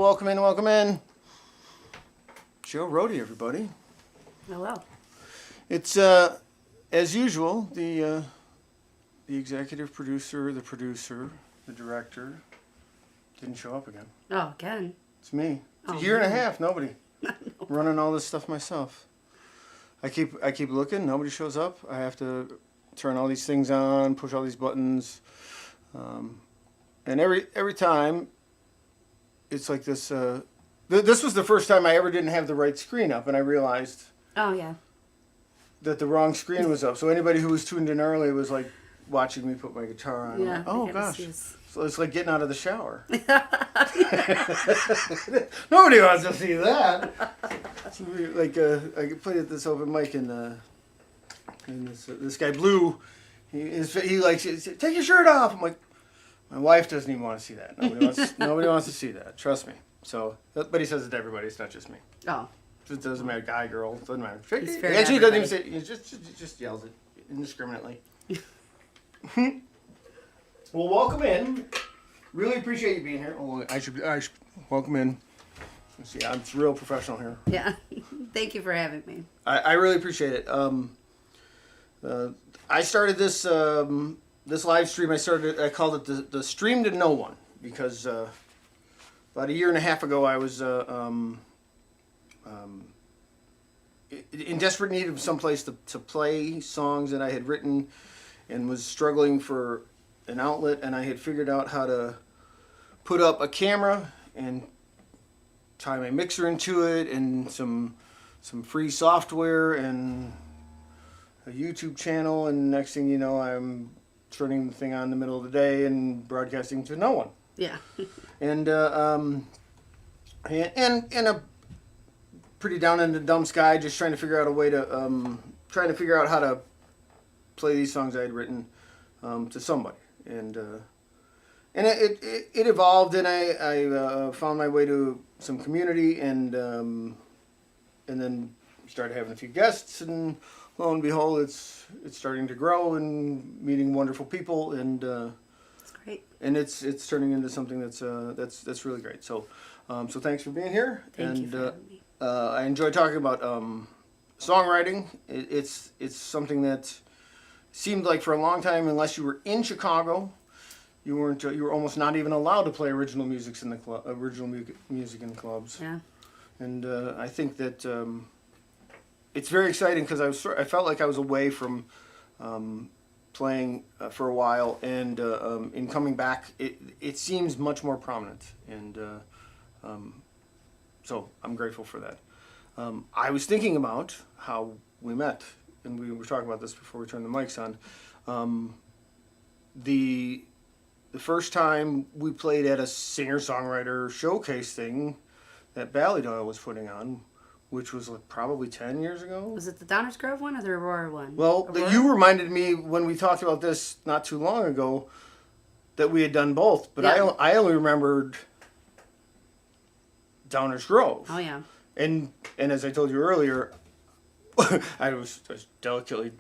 welcome in, welcome in. Joe Rodey, everybody. Hello. It's, as usual, the executive producer, the director, didn't show up again. Oh, again? It's me. It's a year and a half, nobody. Running all this stuff myself. I keep looking, nobody shows up. I have to turn all these things on, push all these buttons. And every time, it's like this, this was the first time I ever didn't have the right screen up, and I realized Oh, yeah. that the wrong screen was up. So anybody who was tuned in early was like watching me put my guitar on. Yeah, Like, oh gosh. So it's like getting out of the shower. Nobody wants to see that. So like I played this open mic and this guy Blue, he likes it. Take your shirt off. I'm like, my wife doesn't even want to see that. Nobody wants to see that. Trust me. So, but he says it to everybody. It's not just me. Oh. It doesn't matter, guy, girl, doesn't matter. He's Actually, he doesn't even say it. He just yells it indiscriminately. Well, welcome in. Really appreciate you being here. Oh, I should welcome in. Let's see, I'm real professional here. Yeah. Thank you for having me. I really appreciate it. I started this this live stream. I called it the stream to no one because about a year and a half ago I was in desperate need of some place to play songs that I had written and was struggling for an outlet, and I had figured out how to put up a camera and tie my mixer into it and some free software and a YouTube channel, and next thing you know I'm turning the thing on in the middle of the day and broadcasting to no one. Yeah. And a pretty down in the dumps guy, just trying to figure out a way to how to play these songs I had written to somebody, and it evolved, and I found my way to some community, and then started having a few guests, and lo and behold, it's starting to grow and meeting wonderful people, and That's great. And it's turning into something that's really great. So thanks for being here. Thank you for having me. I enjoy talking about songwriting. It's something that seemed like for a long time, unless you were in Chicago, you were almost not even allowed to play original music in the clubs. Yeah. And I think that it's very exciting because I felt like I was away from playing for a while, and in coming back, it seems much more prominent, and so I'm grateful for that. I was thinking about how we met, and we were talking about this before we turned the mics on. The first time we played at a singer-songwriter showcase thing that Ballydoyle was putting on, which was like probably 10 years ago. Was it the Downers Grove one or the Aurora one? Well, you reminded me when we talked about this not too long ago that we had done both, but Yeah. I only remembered Downers Grove. Oh, yeah. And as I told you earlier, I was delicately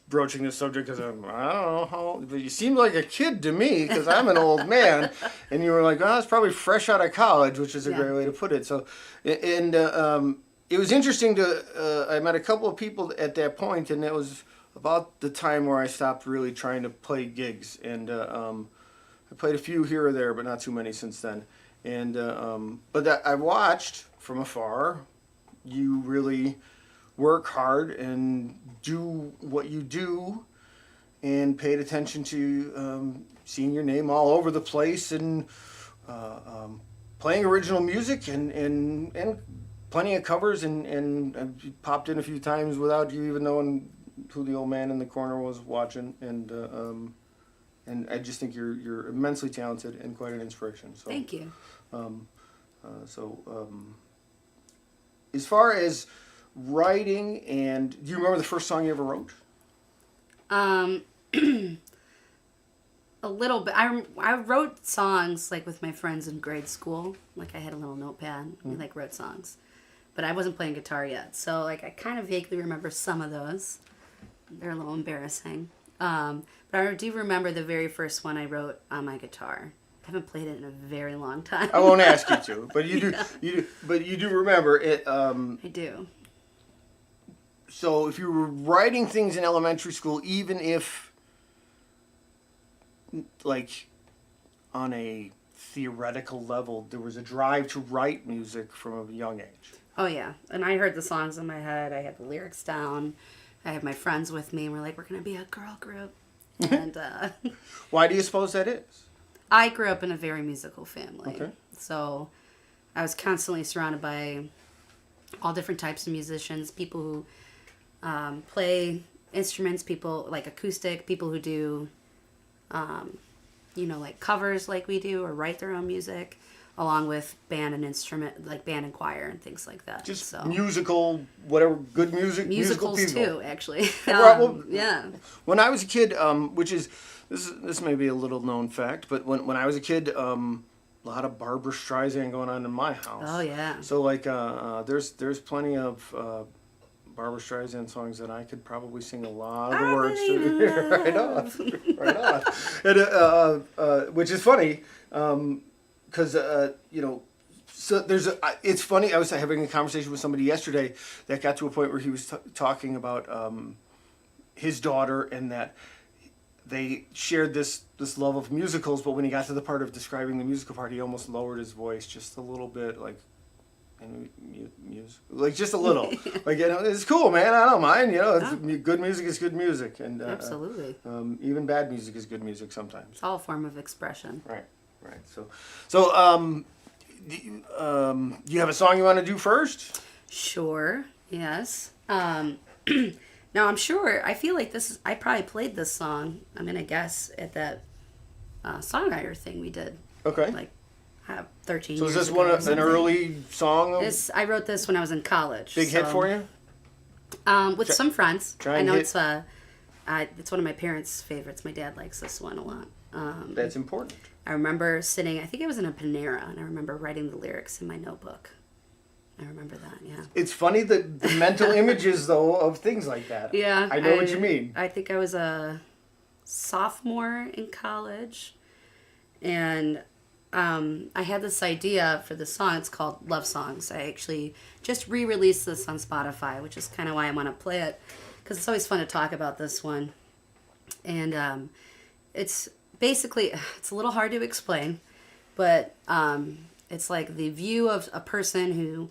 broaching this subject because I don't know how, but you seem like a kid to me because I'm an old man, and you were like, oh, it's probably fresh out of college, which is a great way to put it. So, and it was interesting I met a couple of people at that point, and it was about the time where I stopped really trying to play gigs, and I played a few here or there, but not too many since then. And but I watched from afar you really work hard and do what you do, and paid attention to seeing your name all over the place, and playing original music, and plenty of covers, and popped in a few times without you even knowing who the old man in the corner was watching, and I just think you're immensely talented and quite an inspiration. So Thank you. As far as writing, and do you remember the first song you ever wrote? A little bit. I wrote songs like with my friends in grade school. Like I had a little notepad. We like wrote songs, but I wasn't playing guitar yet. So like I kind of vaguely remember some of those. They're a little embarrassing. But I do remember the very first one I wrote on my guitar. haven't played it in a very long time. I won't ask you to, but you do. But you do remember it. I do. So if you were writing things in elementary school, even if, like, on a theoretical level, there was a drive to write music from a young age. Oh yeah, and I heard the songs in my head. I had the lyrics down. I had my friends with me, and we're like, we're gonna be a girl group. And Why do you suppose that is? I grew up in a very musical family. Okay. So I was constantly surrounded by all different types of musicians, people who play instruments, people like acoustic, people who do, like covers like we do or write their own music, along with band and instrument, like band and choir and things like that. Just so. musical, whatever, good music, Musicals musical people. too, actually. Well, yeah. When I was a kid, which is, this may be a little known fact, but when I was a kid, a lot of Barbra Streisand going on in my house. Oh yeah. So like, there's plenty of Barbra Streisand songs that I could probably sing a lot of the words to. Right on, right on. And which is funny, because so it's funny. I was having a conversation with somebody yesterday that got to a point where he was talking about his daughter and that they shared this love of musicals, but when he got to the part of describing the musical part, he almost lowered his voice just a little bit, like, and like just a little, like, it's cool, man. I don't mind, good music is good music, and absolutely, even bad music is good music sometimes. It's all a form of expression. Right. So do you have a song you want to do first? Sure. Yes. Now I'm sure. I feel like I probably played this song. I'm gonna guess at that songwriter thing we did. Okay. Like 13 So years is this ago an early song? I wrote this when I was in college. Big hit for you? With some friends. Try I and know hit. it's one of my parents' favorites. My dad likes this one a lot. That's important. I remember sitting. I think it was in a Panera, and I remember writing the lyrics in my notebook. I remember that. Yeah. It's funny the mental images though of things like that. Yeah. I know what you mean. I think I was a sophomore in college, and I had this idea for the song. It's called Love Songs. I actually just re-released this on Spotify, which is kind of why I want to play it, because it's always fun to talk about this one. And it's basically, it's a little hard to explain, but it's like the view of a person who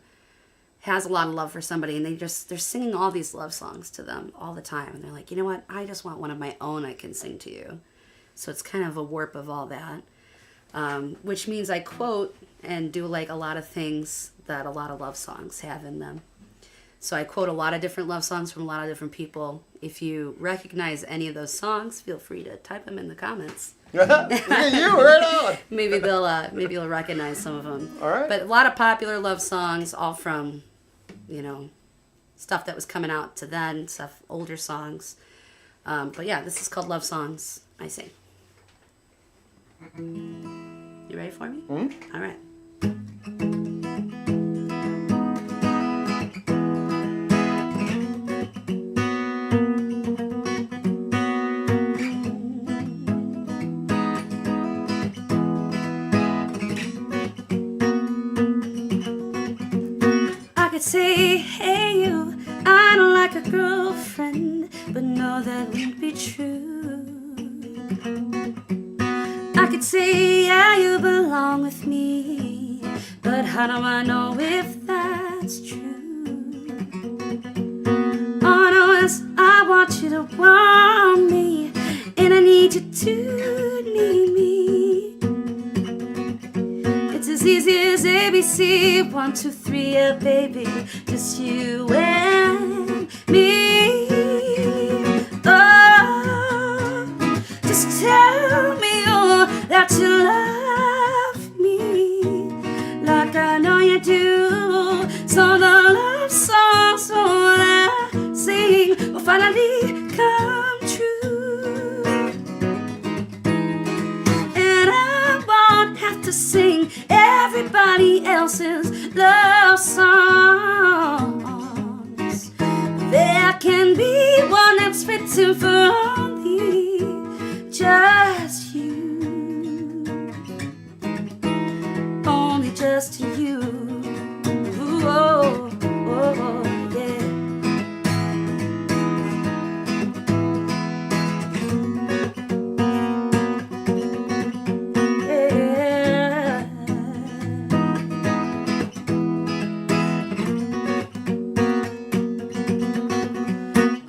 has a lot of love for somebody, and they're singing all these love songs to them all the time, and they're like, you know what, I just want one of my own I can sing to you. So it's kind of a warp of all that, which means I quote and do like a lot of things that a lot of love songs have in them. So I quote a lot of different love songs from a lot of different people. If you recognize any of those songs, feel free to type them in the comments. Look at you, right on. Maybe you'll recognize some of them. All right. But a lot of popular love songs, all from, stuff that was coming out to then, stuff, older songs. But yeah, this is called Love Songs I Sing. You ready for me? Mm-hmm. All right. Say, hey you, I don't like a girlfriend, but no, that wouldn't be true. I could say, yeah, you belong with me, but how do I know if that's true? All I know is I want you to want me, and I need you to need me. It's as easy as ABC, 1, 2, 3, yeah, baby, just you and me. Oh, just tell me, that you love me like I know you do. So the love songs that I sing will finally come true, and I won't have to sing everybody else's love songs. There can be one that's written for only just you. just you. Ooh, oh, oh, yeah.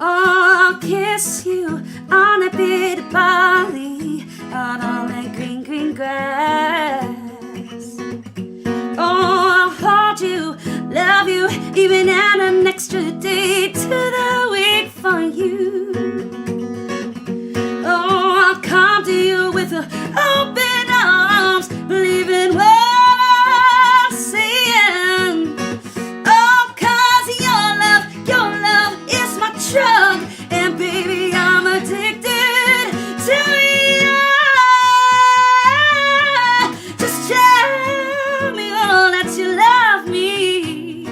I'll kiss you on a bit of barley, on all that green, green grass. Oh, I'll hold you, love you, even add an extra day to the week for you. Oh, I'll come to you with open arms, believing what I'm saying. Oh, 'cause your love is my drug, and baby, I'm addicted to you. Just tell me all that you love me,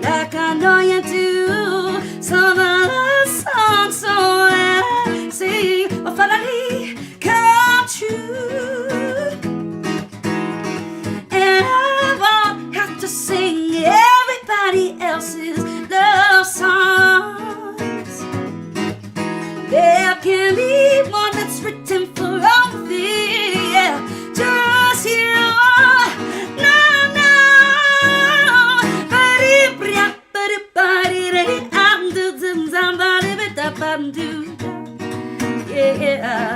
like I know you do. Some other song, so I say, oh, finally come true. And I won't have to sing everybody else's love songs. There can be one that's written for only, yeah, just you. No, no. Yeah.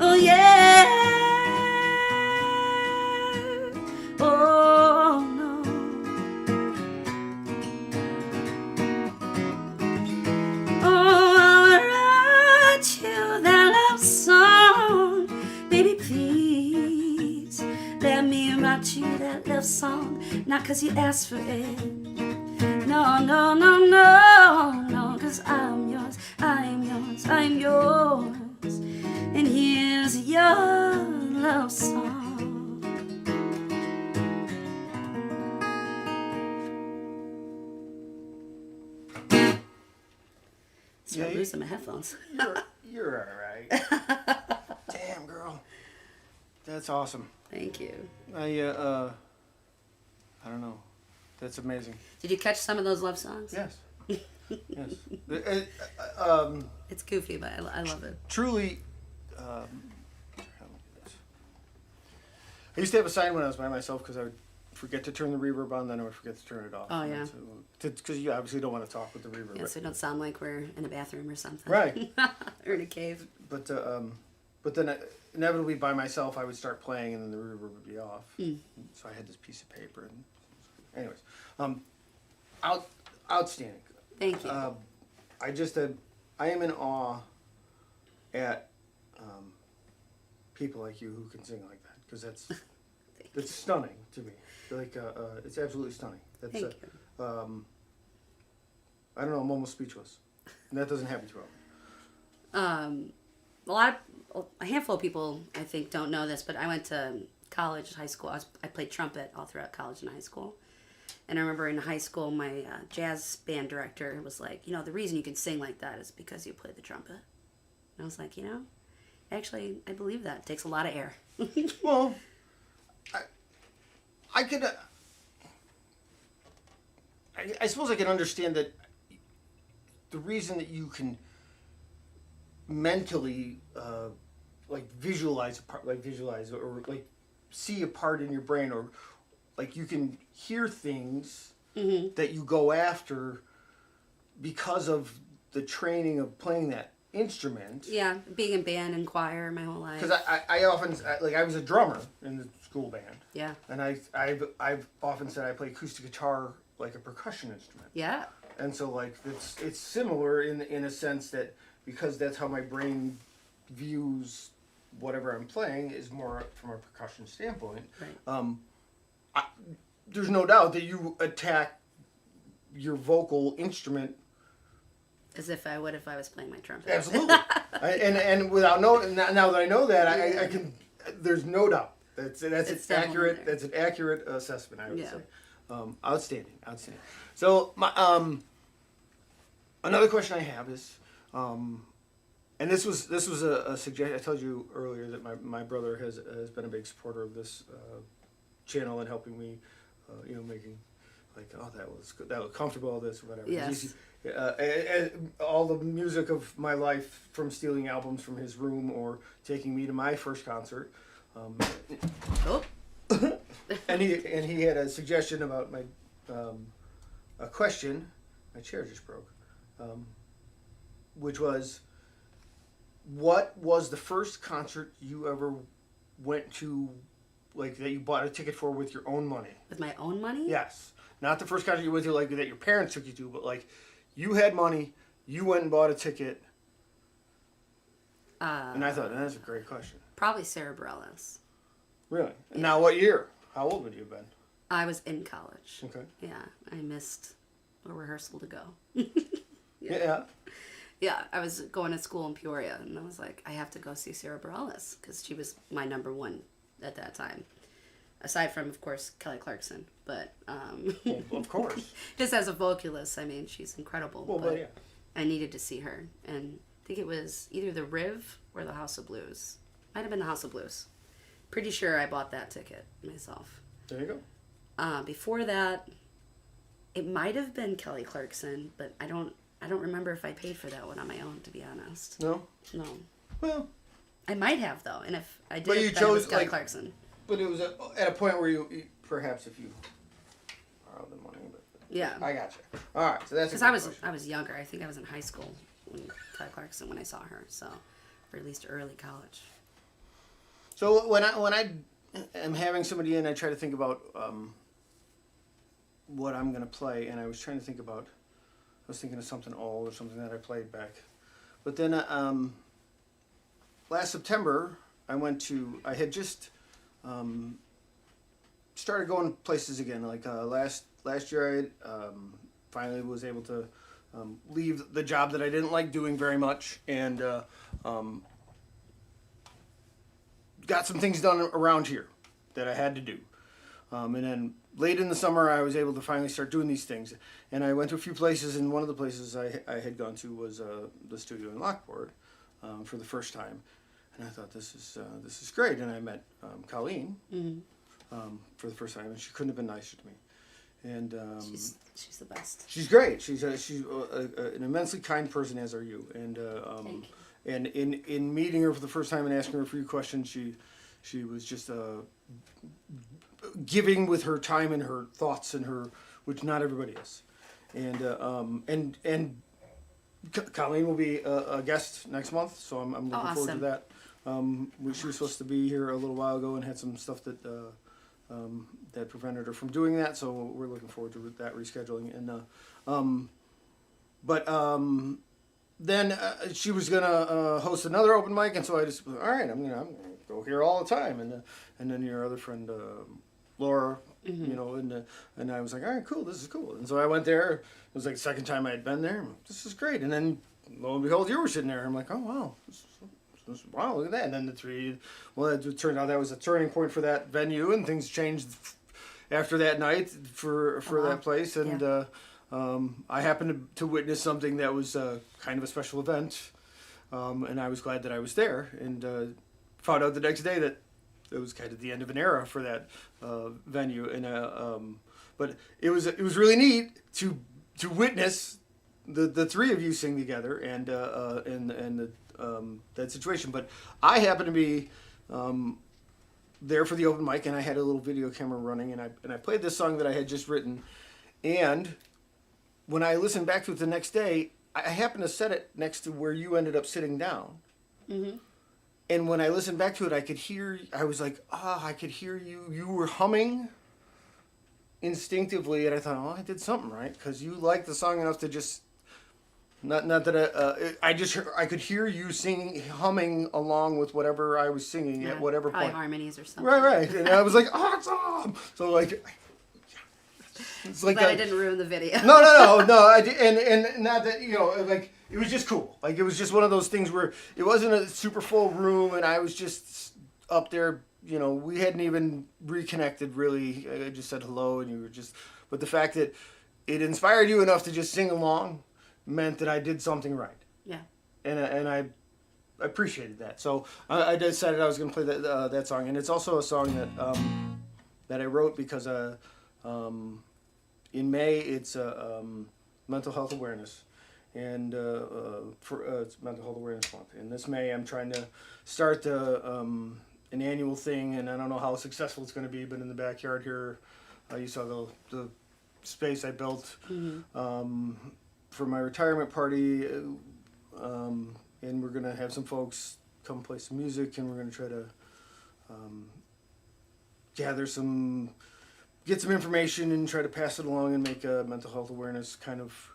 Oh yeah. Oh no. Oh, I'll write you that love song, baby, please. Let me write you that love song, not 'cause you asked for it. No, no, no, no, no, 'cause I'm yours, I'm yours, I'm yours. And here's your love song. Start losing my headphones. You're all right. Damn, girl. That's awesome. Thank you. I don't know. That's amazing. Did you catch some of those love songs? Yes. Yes. It's goofy, but I love it. Truly, I used to have a sign when I was by myself because I would forget to turn the reverb on, then I would forget to turn it off. Oh, yeah. Because you obviously don't want to talk with the reverb. Yeah, so it don't sound like we're in a bathroom or something. Right. Or in a cave. But then inevitably by myself I would start playing and then the reverb would be off. So I had this piece of paper. And anyways, outstanding. Thank you. I am in awe at people like you who can sing like that, because it's stunning to me. Like it's absolutely stunning. That's, Thank you. I don't know. I'm almost speechless. And that doesn't happen too often. A handful of people I think don't know this, but I went to college, high school. I played trumpet all throughout college and high school. And I remember in high school, my jazz band director was like, the reason you can sing like that is because you play the trumpet. And I was like, actually, I believe that. It takes a lot of air. Well, I could. I suppose I can understand that the reason that you can mentally visualize or like see a part in your brain, or like you can hear things that you go after because of the training of playing that instrument. Yeah, being in band and choir my whole life. Because I was a drummer in the school band. Yeah. And I've often said I play acoustic guitar like a percussion instrument. Yeah. And so like it's similar in a sense that, because that's how my brain views whatever I'm playing, is more from a percussion standpoint. Right. There's no doubt that you attack your vocal instrument As if I would if I was playing my trumpet. absolutely. And without now that I know that, I can. There's no doubt. That's an accurate. That's an accurate assessment, I would say. Outstanding. So my another question I have is, And this was a suggestion. I told you earlier that my brother has been a big supporter of this channel and helping me, making like, oh, that was good, that was comfortable, all this, whatever. Yes. All the music of my life, from stealing albums from his room or taking me to my first concert. Oh. and he had a suggestion about my a question. My chair just broke, which was, what was the first concert you ever went to, like, that you bought a ticket for with your own money? With my own money? Yes. Not the first concert you went to, like, that your parents took you to, but, like, you had money, you went and bought a ticket. And I thought, that's a great question. Probably Sarah Bareilles. Really? Yeah. Now, what year? How old would you have been? I was in college. Okay. Yeah, I missed a rehearsal to go. Yeah. Yeah, I was going to school in Peoria, and I was like, I have to go see Sarah Bareilles, because she was my number one at that time. Aside from, of course, Kelly Clarkson. But, Well, of course. just as a vocalist, I mean, she's incredible. Well, but yeah. I needed to see her. And I think it was either the Riv or the House of Blues. Might have been the House of Blues. Pretty sure I bought that ticket myself. There you go. Before that, it might have been Kelly Clarkson, but I don't remember if I paid for that one on my own, to be honest. No? No. Well. I might have, though, and if I did, But you then it chose, was Kelly like, Clarkson. But it was at a point where you perhaps if you borrowed the money. But Yeah. I got you. All right, so that's Because I was younger. I think I was in high school when Kelly Clarkson when I saw her, so, or at least early college. So when I am having somebody in, I try to think about what I'm going to play, and I was trying to think about. I was thinking of something old or something that I played back, but then last September I had just started going places again. Like last year, I finally was able to leave the job that I didn't like doing very much, and got some things done around here that I had to do. And then late in the summer, I was able to finally start doing these things. And I went to a few places, and one of the places I had gone to was the studio in Lockport for the first time. And I thought, this is great. And I met Colleen for the first time, and she couldn't have been nicer to me. And she's the best. She's great. She's an immensely kind person, as are you. And and in meeting her for the first time and asking her a few questions, she was just giving with her time and her thoughts and her, which not everybody is. And Colleen will be a guest next month, so I'm looking forward to that. She was supposed to be here a little while ago and had some stuff that that prevented her from doing that, so we're looking forward to that rescheduling. And then she was gonna host another open mic, and so I just, all right, I'm gonna go here all the time. And then your other friend Laura, and I was like, all right, cool, this is cool. And so I went there. It was like the second time I had been there. This is great. And then lo and behold, you were sitting there. I'm like, oh wow, wow, look at that. And then it turned out that was a turning point for that venue, and things changed after that night for that place. And I happened to witness something that was kind of a special event, and I was glad that I was there, and found out the next day that it was kind of the end of an era for that venue. And but it was really neat to witness the three of you sing together and that situation. But I happened to be there for the open mic, and I had a little video camera running, and I played this song that I had just written. And when I listened back to it the next day, I happened to set it next to where you ended up sitting down. Mm-hmm. And when I listened back to it, I could hear you. You were humming instinctively, and I thought, oh, I did something right, because you liked the song enough to just. Not that I could hear you singing, humming along with whatever I was singing at whatever probably point. Harmonies or something. Right. And I was like, awesome! So like, it's like Glad I didn't ruin the video. No. I did, and not that, like, it was just cool. Like, it was just one of those things where it wasn't a super full room, and I was just up there. We hadn't even reconnected really. I just said hello, and you were just. But the fact that it inspired you enough to just sing along meant that I did something right. Yeah. And appreciated that. So I decided I was going to play that song, and it's also a song that I wrote because in May it's mental health awareness, and it's mental health awareness month. And this May I'm trying to start an annual thing, and I don't know how successful it's going to be, but in the backyard here, you saw the space I built for my retirement party. And we're going to have some folks come play some music, and we're going to try to get some information and try to pass it along and make a mental health awareness kind of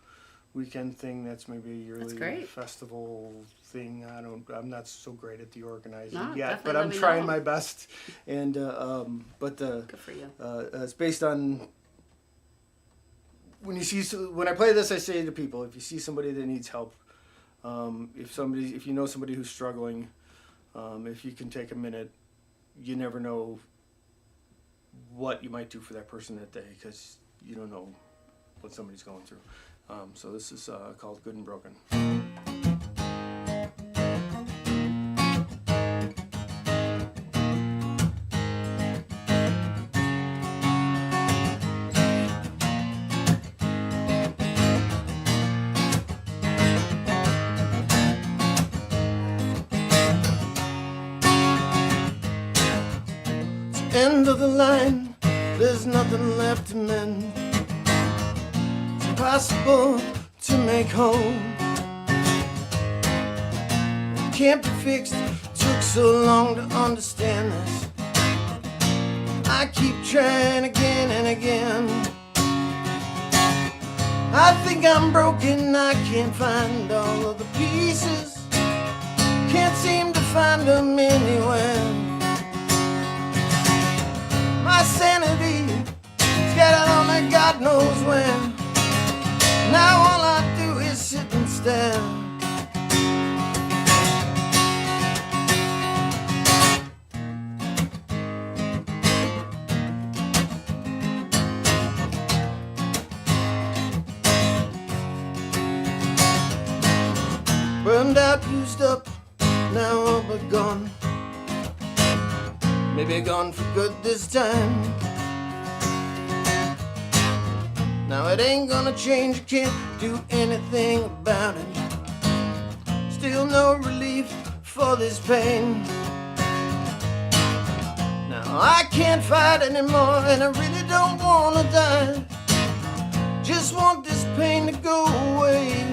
weekend thing. That's maybe a yearly festival thing. I'm not so great at the organizing yet, but I'm trying my best. And good for you. It's based on when I play this, I say to people, if you see somebody that needs help, if you know somebody who's struggling, if you can take a minute, you never know what you might do for that person that day, because you don't know what somebody's going through. So this is called Good and Broken. End of the line, there's nothing left to mend. It's impossible to make whole. It can't be fixed, took so long to understand this. I keep trying again and again. I think I'm broken, I can't find all of the pieces. Can't seem to find them anywhere. My sanity scattered only God knows when. Now all I do is sit and stare. Burned out, used up, now all but gone. Maybe gone for good this time. Now it ain't gonna change, you can't do anything about it. Still no relief for this pain. Now I can't fight anymore, and I really don't wanna die. Just want this pain to go away.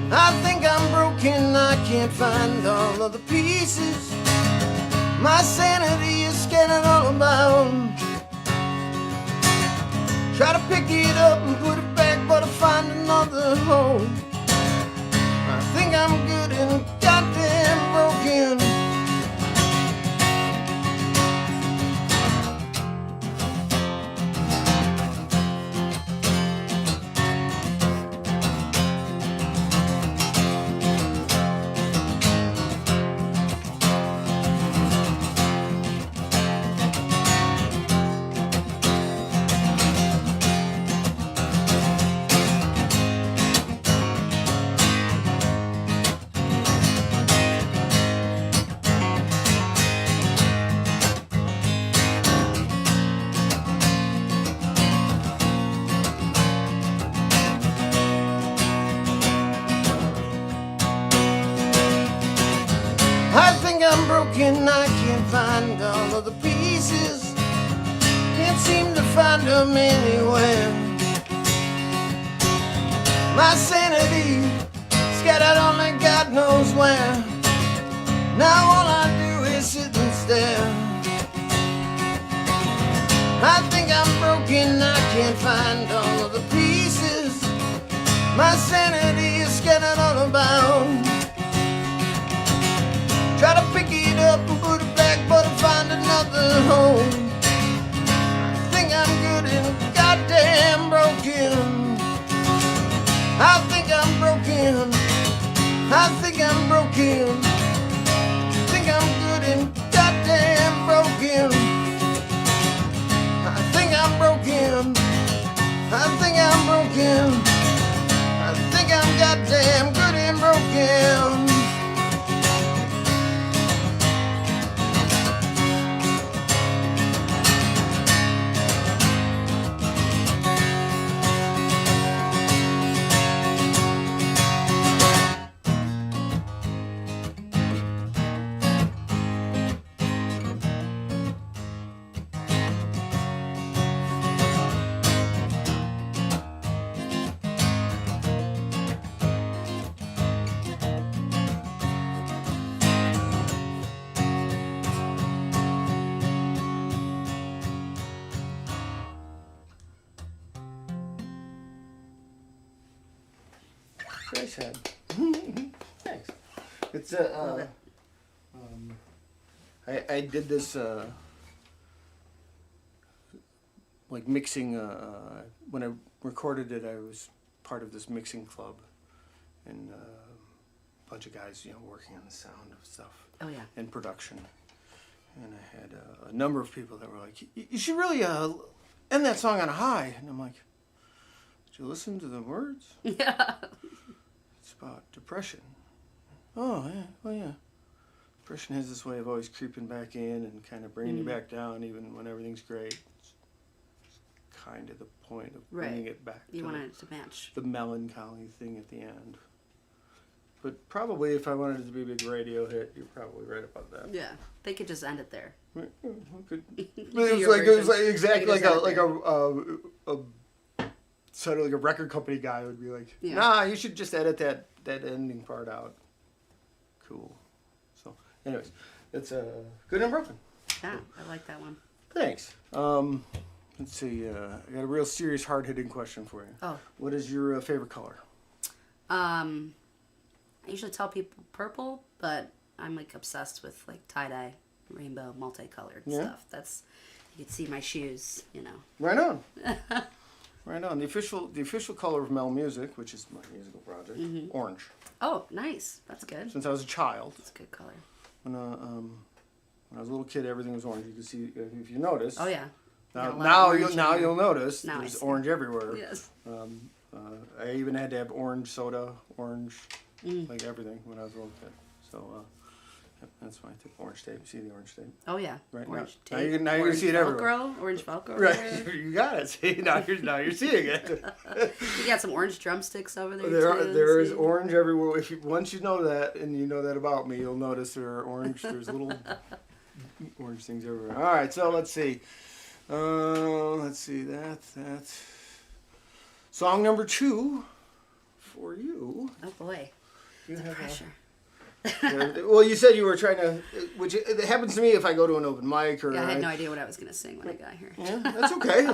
I think I'm broken, I can't find all of the pieces. My sanity is scattered all about. Try to pick it up and put it back, but I find another hole. I think I'm good and goddamn broken. I'm broken, I can't find all of the pieces. Can't seem to find them anywhere. My sanity scattered only God knows where. Now all I do is sit and stare. I think I'm broken, I can't find all of the pieces. My sanity is scattered all about. Try to pick it up and put it back, but I find another home. I think I'm good and goddamn broken. I think I'm broken. I think I'm broken. I think I'm good and goddamn broken. I think I'm broken. I think I'm broken. I Nice head. Thanks. It's Love it. I did this like mixing. When I recorded it, I was part of this mixing club, and a bunch of guys, working on the sound of stuff. Oh yeah. And production. And I had a number of people that were like, "You should really end that song on a high." And I'm like, "Did you listen to the words? Yeah. It's about depression." Oh yeah, well yeah. Depression has this way of always creeping back in and kind of bringing you back down, even when everything's great. It's kind of the point of bringing it back. You want it to match the melancholy thing at the end. But probably if I wanted it to be a big radio hit, you're probably right about that. Yeah, they could just end it there. It Do was your version. like exactly They could like just end a sort of like a record company guy would be like, Yeah. "Nah, you should just edit that ending part out." Cool. So, anyways, it's good and broken. Yeah, I like that one. Thanks. Let's see. I got a real serious, hard-hitting question for you. Oh. What is your favorite color? I usually tell people purple, but I'm like obsessed with like tie-dye, rainbow, multicolored stuff. That's, you can see my shoes, Right on. Right on. The official color of MeL Muzic, which is my musical project, orange. Oh, nice. That's good. Since I was a child. That's a good color. When I was a little kid, everything was orange. You can see if you notice. Oh yeah. Now you'll notice Now there's orange everywhere. Yes. I even had to have orange soda, orange, like everything when I was a little kid. So that's why I took orange tape. You see the orange tape? Oh yeah. Right Orange now tape. you can see it everywhere. Orange Velcro. Right, you got it. See, now you're seeing it. You got some orange drumsticks over there. There is orange everywhere. Once you know that, and you know that about me, you'll notice there are orange. There's little orange things everywhere. All right, so let's see. That. Song number 2 for you. Oh boy. You have Pressure. well, you said you were trying to, which it happens to me if I go to an open mic or. Yeah, I had no idea what I was gonna sing when I got here. Yeah, that's okay.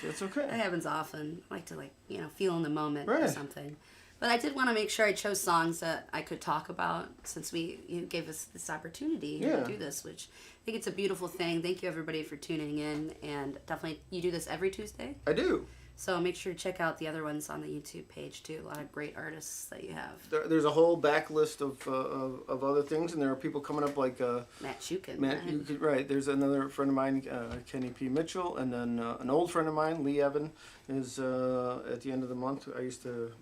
That's okay. That happens often. I like to feel in the moment Right. or something. But I did want to make sure I chose songs that I could talk about since you gave us this opportunity to do this, which I think it's a beautiful thing. Thank you everybody for tuning in, and definitely you do this every Tuesday. I do. So make sure to check out the other ones on the YouTube page too. A lot of great artists that you have. There's a whole backlist of other things, and there are people coming up like Matt Shukin. right. There's another friend of mine, Kenny P. Mitchell, and then an old friend of mine, Lee Evan, is at the end of the month. I used to.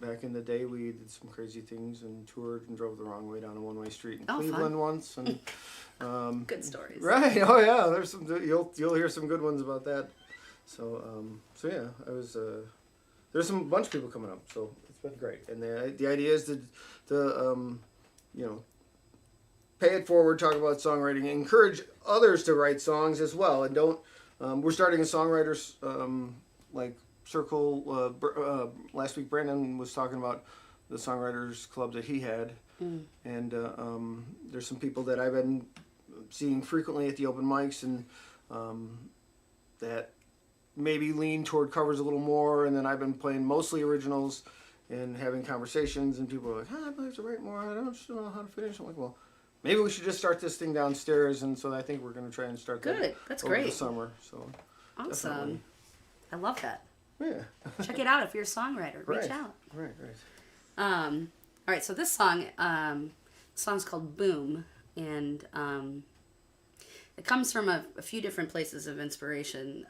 Back in the day, we did some crazy things and toured and drove the wrong way down a one-way street in Cleveland once. And good stories. Right? Oh yeah, there's some. You'll hear some good ones about that. So yeah, I was. There's some bunch of people coming up, so it's been great. And the idea is to pay it forward, talk about songwriting, encourage others to write songs as well, and don't. We're starting a songwriters circle. Last week Brandon was talking about the songwriters club that he had, and there's some people that I've been seeing frequently at the open mics, and that maybe lean toward covers a little more, and then I've been playing mostly originals and having conversations, and people are like, I'd like to write more, I don't know how to finish. I'm like, well, maybe we should just start this thing downstairs, and so I think we're going to try and start that That's over great. the summer. So Awesome. definitely. I love that. Yeah. Check it out if you're a songwriter. Reach out. Right. All right, so this song's called Boom, and it comes from a few different places of inspiration.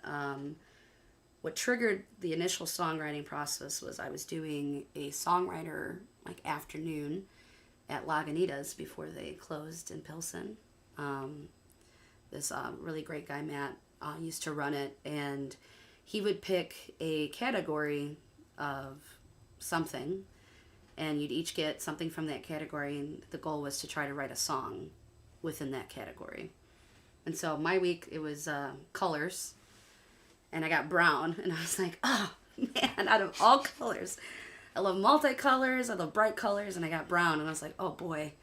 What triggered the initial songwriting process was I was doing a songwriter afternoon at Lagunitas before they closed in Pilsen. This really great guy, Matt, used to run it, and he would pick a category of something, and you'd each get something from that category, and the goal was to try to write a song within that category. And so my week, it was colors, and I got brown, and I was like, oh man, out of all colors, I love multicolors, I love bright colors, and I got brown, and I was like, oh boy,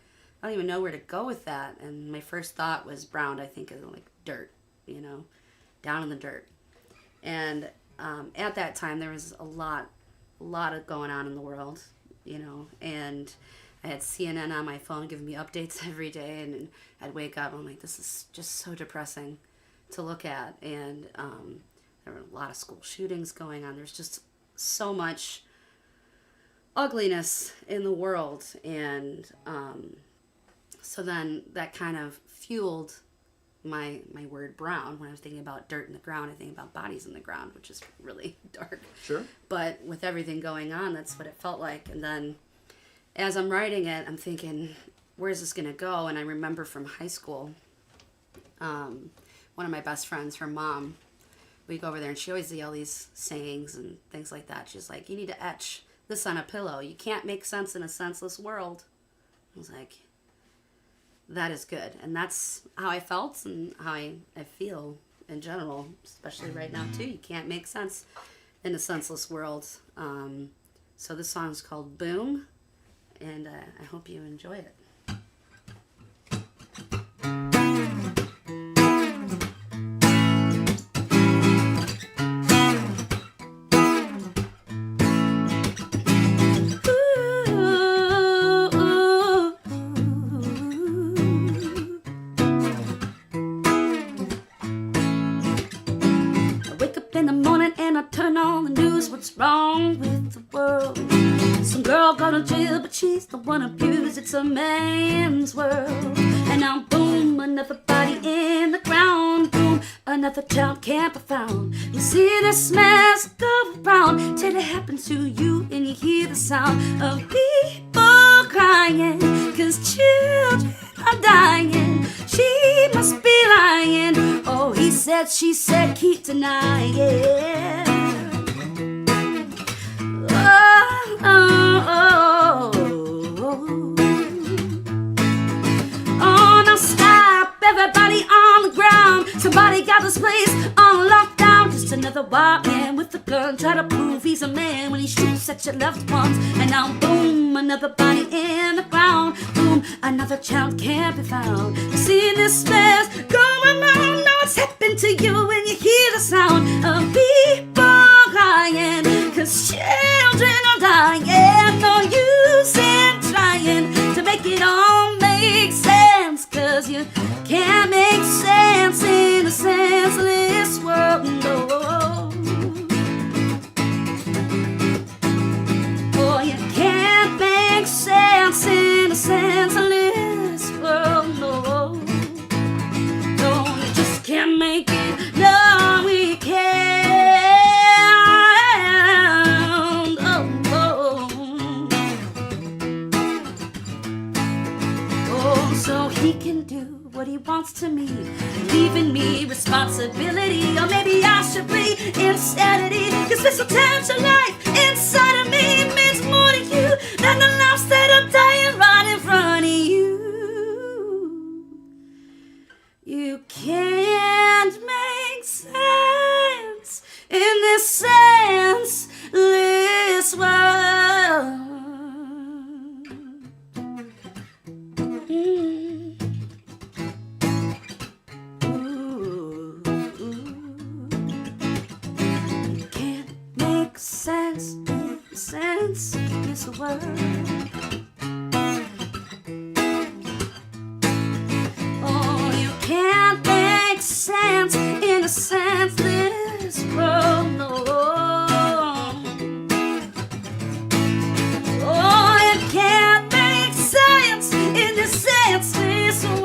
I don't even know where to go with that. And my first thought was brown, I think, of like dirt, down in the dirt. And at that time, there was a lot of going on in the world, you know, and I had CNN on my phone giving me updates every day, and I'd wake up and I'm like, this is just so depressing to look at. And there were a lot of school shootings going on. There's just so much ugliness in the world. And so then that kind of fueled my word brown. When I was thinking about dirt in the ground, I think about bodies in the ground, which is really dark. Sure. But with everything going on, that's what it felt like. And then as I'm writing it, I'm thinking, where's this going to go? And I remember from high school, one of my best friends, her mom, we'd go over there and she always did all these sayings and things like that. She's like, you need to etch this on a pillow. You can't make sense in a senseless world. I was like, that is good. And that's how I felt and how I feel in general, especially right now too. You can't make sense in a senseless world. So this song's called Boom, and I hope you enjoy it. Turn on the news, what's wrong with the world? Some girl got in jail, but she's the one abused. It's a man's world. And now boom, another body in the ground. Boom, another child can't be found. You see this mess go around till it happens to you, and you hear the sound of people crying, 'cause children are dying. She must be lying. Oh, he said, she said, keep denying. Oh, now stop, everybody on the ground. Somebody got this place on lockdown. Just another wild man with a gun, try to prove he's a man when he shoots at your loved ones. And now boom, another body in the ground. Boom, another child can't be found. You see this mess going on, now it's happened to you when you hear the sound of people crying, 'cause children are dying. No use in trying to make it all make sense, 'cause you can't make sense in a senseless world, no. Oh, you can't make sense in a senseless world, no. No, you just can't make it, no, we can't. So he can do what he wants to me, leaving me responsibility. Or maybe I should be insanity, 'cause this potential life inside of me means more to you than the lives that are dying right in front of you. You can't make sense in this senseless world. Sense is a word. Oh, you can't make sense in a senseless world, no. Oh, you can't make sense in the senseless world.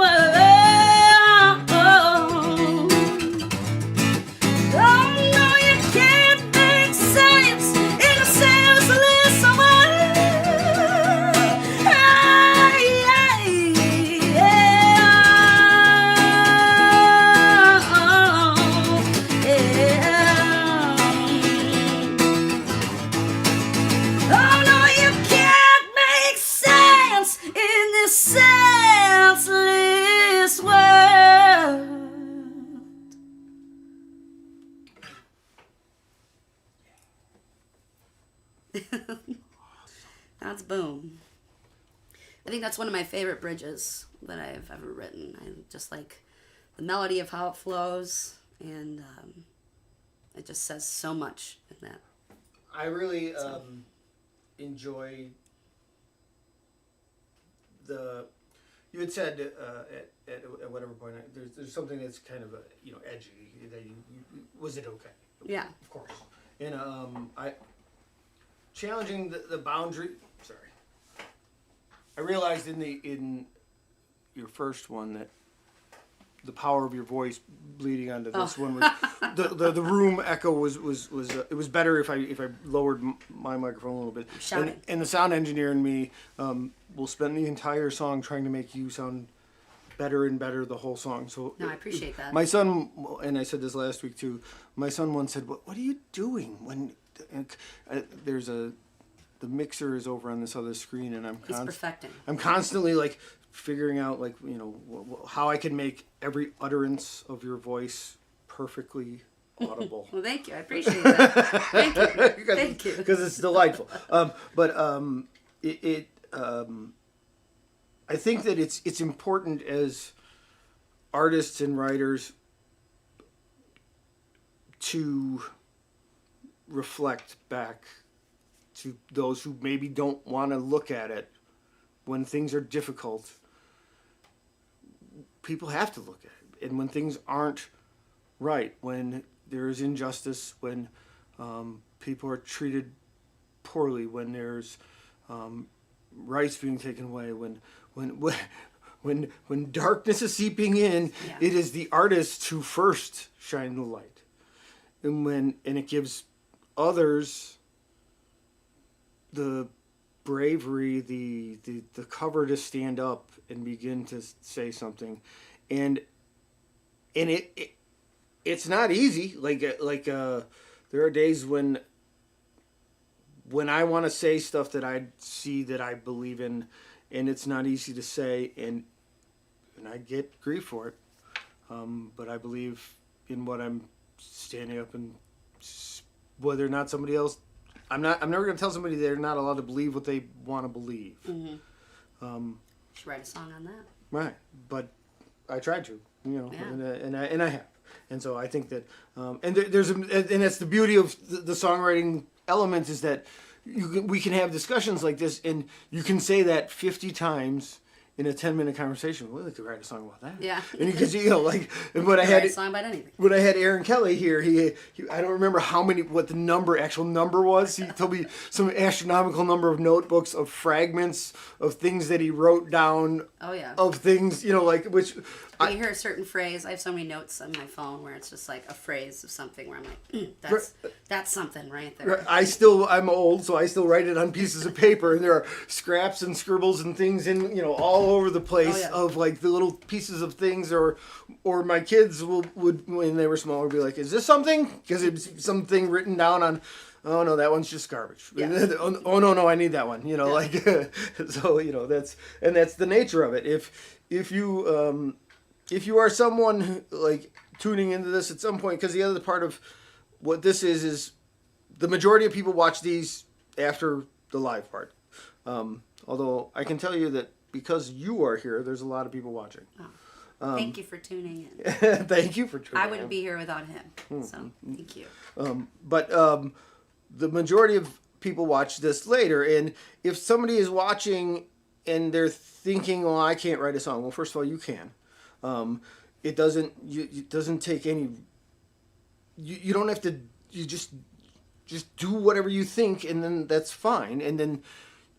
Senseless world. That's Boom. I think that's one of my favorite bridges that I've ever written. I just like the melody of how it flows, and it just says so much in that. I really enjoy you had said at whatever point there's something that's kind of edgy that was it okay? Yeah. Of course. And I challenging the boundary. Sorry. I realized in your first one that the power of your voice bleeding onto this one was the room echo was it was better if I lowered my microphone a little bit. Shouting. And the sound engineer and me will spend the entire song trying to make you sound better and better the whole song. So No, I appreciate that. My son, and I said this last week too. My son once said, "What are you doing when there's the mixer is over on this other screen and He's perfecting. I'm constantly like figuring out how I can make every utterance of your voice perfectly audible." Well, thank you. I appreciate that. Thank you. Thank you. Because it's delightful. I think that it's important as artists and writers to reflect back to those who maybe don't want to look at it when things are difficult. People have to look at it. And when things aren't right, when there is injustice, when people are treated poorly, when there's rights being taken away, when darkness is seeping in, it is the artist who first shine the light. And it gives others the bravery, the cover to stand up and begin to say something, and it's not easy. There are days when I want to say stuff that I see that I believe in, and it's not easy to say, and I get grief for it. But I believe in what I'm standing up and whether or not somebody else. I'm never going to tell somebody they're not allowed to believe what they want to believe. Mm-hmm. Should write a song on that. Right, but I tried to, and I have, and so I think that, and that's the beauty of the songwriting element is that we can have discussions like this, and you can say that 50 times in a 10-minute conversation. Well, we could write a song about that. Yeah. And because when I Write a song about anything. When I had Aaron Kelly here, he I don't remember what the actual number was. He told me some astronomical number of notebooks of fragments of things that he wrote down. Oh yeah. Of things, which. When you hear a certain phrase, I have so many notes on my phone where it's just like a phrase of something where I'm like, that's something right there. I'm old, so I still write it on pieces of paper, and there are scraps and scribbles and things in, all over the place of like the little pieces of things, or my kids would when they were small would be like, "Is this something?" Because it's something written down on. Oh no, that one's just garbage. Yeah. Oh no, I need that one. So that's the nature of it. If you are someone who, tuning into this at some point, because the other part of what this is the majority of people watch these after the live part. Although I can tell you that because you are here, there's a lot of people watching. Oh. Thank you for tuning in. Thank you for tuning in. I wouldn't be here without him, so thank you. But the majority of people watch this later, and if somebody is watching and they're thinking, "Well, I can't write a song," well, first of all, you can. It doesn't take any. You don't have to. You just do whatever you think, and then that's fine. And then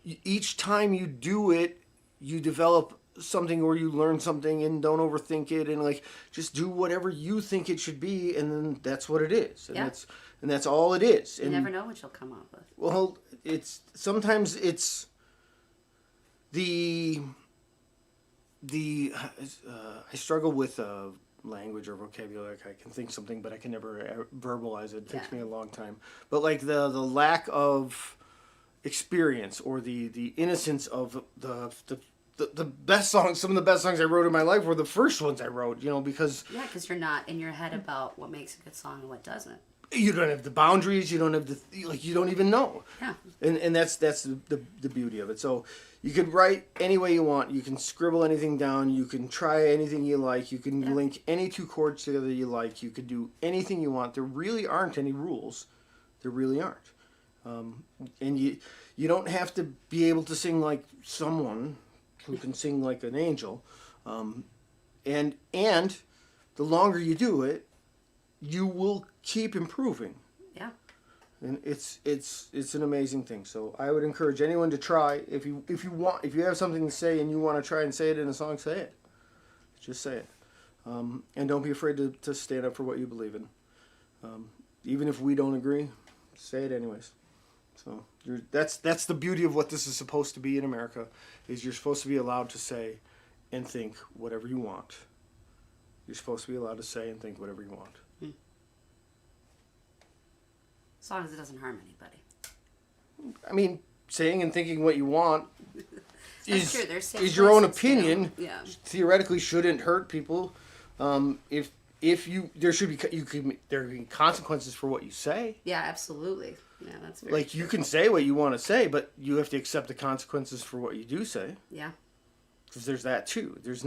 each time you do it, you develop something or you learn something, and don't overthink it. And just do whatever you think it should be, and then that's what it is. And that's all it is. You never know what you'll come up with. Well, sometimes it's the. I struggle with language or vocabulary. I can think something, but I can never verbalize it. It takes me a long time. But the lack of experience or the innocence of the best songs. Some of the best songs I wrote in my life were the first ones I wrote. Because you're not in your head about what makes a good song and what doesn't. You don't have the boundaries. You don't have you don't even know. Yeah. And that's the beauty of it. So you can write any way you want. You can scribble anything down. You can try anything you like. You can link any two chords together you like. You can do anything you want. There really aren't any rules. There really aren't. And you don't have to be able to sing like someone who can sing like an angel. And the longer you do it, you will keep improving. Yeah. And it's an amazing thing. So I would encourage anyone to try. If you have something to say and you want to try and say it in a song, say it. Just say it. And don't be afraid to stand up for what you believe in. Even if we don't agree, say it anyways. So that's the beauty of what this is supposed to be in America, is you're supposed to be allowed to say and think whatever you want. You're supposed to be allowed to say and think whatever you want. As long as it doesn't harm anybody. I mean, saying and thinking what you want That's true. There's safe is your own places, opinion. you know? Yeah. Theoretically, shouldn't hurt people. If you there can be consequences for what you say. Yeah, absolutely. Yeah, that's very Like true. you can say what you want to say, but you have to accept the consequences for what you do say. Yeah. Because there's that too. There's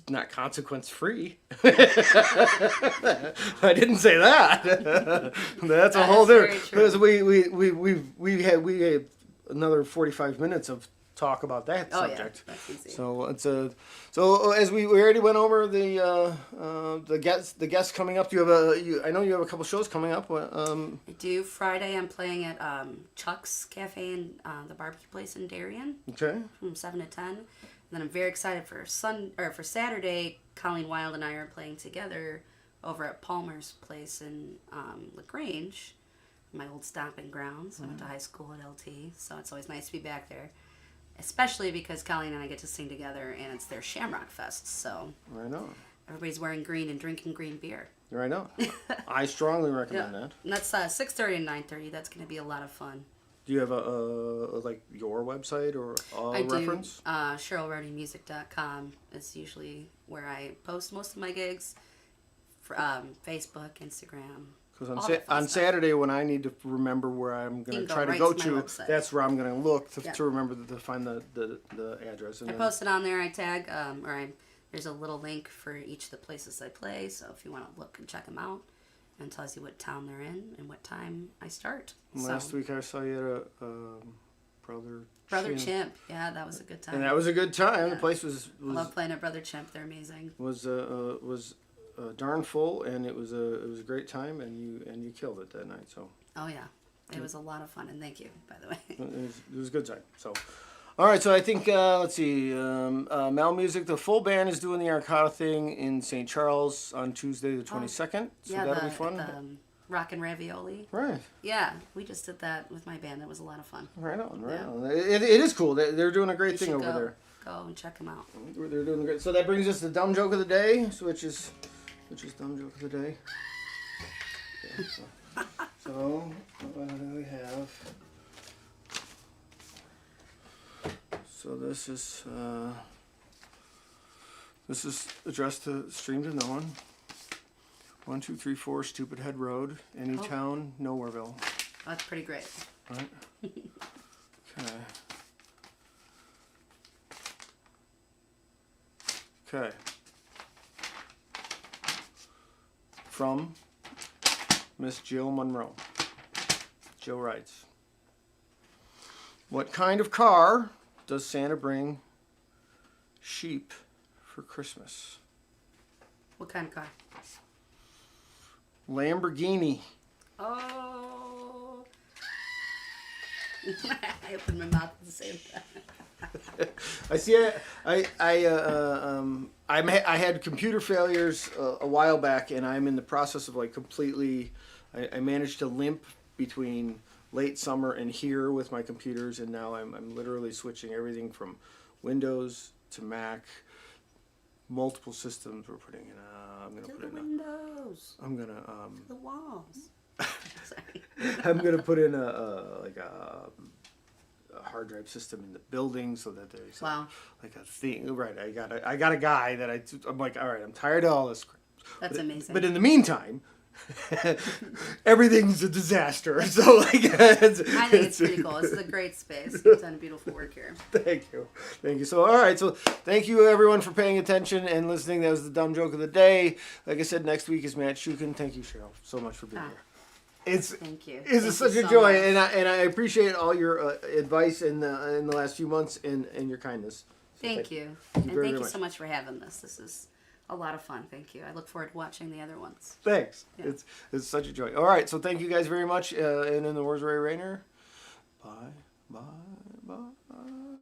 not consequence free. I didn't say that. That's a whole very different. true. Because we had another 45 minutes of talk about that Oh, subject. yeah. That's easy. So as we already went over the guests coming up. Do you have I know you have a couple shows coming up. I do. Friday I'm playing at Chuck's Cafe and the barbecue place in Darien Okay. from 7 to 10. And then I'm very excited for Saturday. Colleen Wild and I are playing together over at Palmer's place in LaGrange, my old stomping grounds. I went to high school at LT, so it's always nice to be back there. Especially because Colleen and I get to sing together, and it's their Shamrock Fest, so Right on. everybody's wearing green and drinking green beer. Right on. I strongly recommend that. And that's 6:30 and 9:30. That's going to be a lot of fun. Do you have like your website or I reference? do. CherylRodey-music.com is usually where I post most of my gigs. For, Facebook, Instagram. Because all that fun on stuff. Saturday, when I need to remember where I'm going You to can try go to right go to my to, website. that's where I'm going to look Yeah. to remember to find the address. And I post it on there. I tag, there's a little link for each of the places I play. So if you want to look and check them out, and it tells you what town they're in and what time I start. Last week I saw you at Brother Chimp. Yeah, that was a good time. and that was a good time. Yeah. The place I love playing at Brother Chimp. They're amazing. was darn full, and it was a great time, and you killed it that night. So Oh yeah, it was a lot of fun, and thank you, by the way. it was a good time. So. All right, so I think, let's see, MeL Muzic, the full band is doing the Arcata thing in St. Charles on Tuesday the 22nd, so yeah, that'll be fun. The, Rockin' Ravioli. Right. Yeah, we just did that with my band. That was a lot of fun. Right on, right Yeah. on. It is cool. They're doing a great You thing should over go, there. Go and check them out. They're doing great. So that brings us to dumb joke of the day, which is dumb joke of the day. Okay, so what do we have? So this is addressed to Stream to No One. 1234 Stupid Head Road, Anytown, Nowhereville. Oh, that's pretty great. Right. Okay. Okay. From Miss Jill Monroe. Jill writes, what kind of car does Santa bring sheep for Christmas? What kind of car? Lamborghini. Oh. I opened my mouth at the same time. I see. I had computer failures a while back, and I'm in the process of like completely. I managed to limp between late summer and here with my computers, and now I'm literally switching everything from Windows to Mac. Multiple systems we're putting in. I'm gonna To put the in. windows. I'm gonna. To the walls. Sorry. I'm gonna put in a hard drive system in the building so that there's Wow. like a thing. Right. I got a guy that I'm like, all right, I'm tired of all this crap. That's amazing. But in the meantime, everything's a disaster. So like, I think it's pretty cool. This is a great space. You've done beautiful work here. Thank you. So all right, so thank you everyone for paying attention and listening. That was the dumb joke of the day. Like I said, next week is Matt Shukin. Thank you, Cheryl, so much for being here. Thank you. It's Thank such you a so joy, much. and I appreciate all your advice in the last few months and your kindness. Thank you. Thank you And very, thank very you much. so much for having this. This is a lot of fun. Thank you. I look forward to watching the other ones. Thanks. Yeah. It's such a joy. All right, so thank you guys very much. And in the words of Ray Rayner, bye, bye, bye.